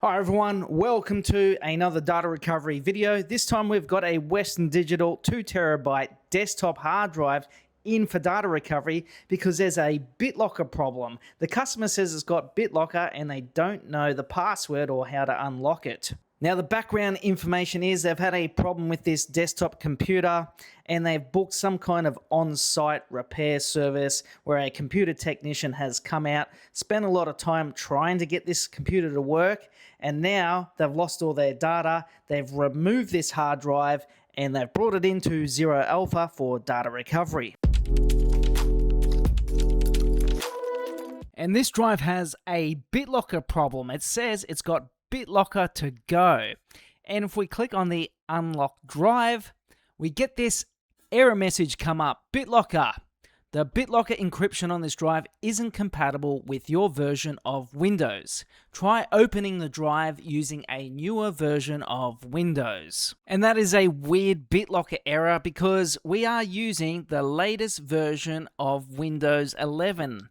Hi everyone, welcome to another data recovery video. This time we've got a Western Digital 2TB desktop hard drive in for data recovery because there's a BitLocker problem. The customer says it's got BitLocker and they don't know the password or how to unlock it. Now the background information is they've had a problem with this desktop computer and they've booked some kind of on-site repair service where a computer technician has come out, spent a lot of time trying to get this computer to work, and now they've lost all their data, they've removed this hard drive and they've brought it into Zero Alpha for data recovery. And this drive has a BitLocker problem. It says it's got BitLocker to go. And if we click on the unlock drive, we get this error message come up. BitLocker. The BitLocker encryption on this drive isn't compatible with your version of Windows. Try opening the drive using a newer version of Windows. And that is a weird BitLocker error because we are using the latest version of Windows 11.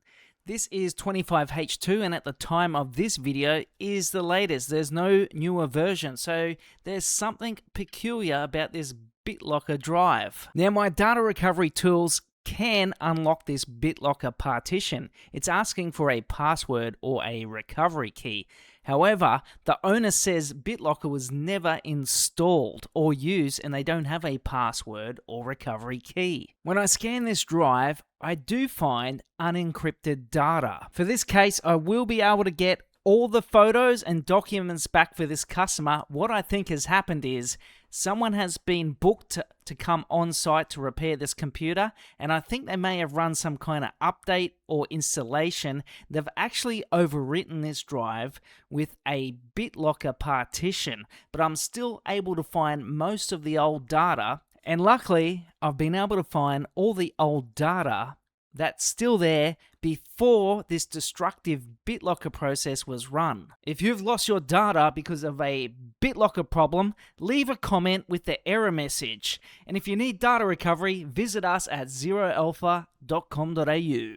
This is 25H2 and at the time of this video is the latest. There's no newer version, so there's something peculiar about this BitLocker drive. Now my data recovery tools can unlock this BitLocker partition. It's asking for a password or a recovery key. However, the owner says BitLocker was never installed or used and they don't have a password or recovery key. When I scan this drive, I do find unencrypted data. For this case, I will be able to get all the photos and documents back for this customer. What I think has happened is someone has been booked to come on site to repair this computer, and I think they may have run some kind of update or installation. They've actually overwritten this drive with a BitLocker partition, but I'm still able to find most of the old data, and luckily I've been able to find all the old data that's still there before this destructive BitLocker process was run. If you've lost your data because of a BitLocker problem, leave a comment with the error message. And if you need data recovery, visit us at zeroalpha.com.au.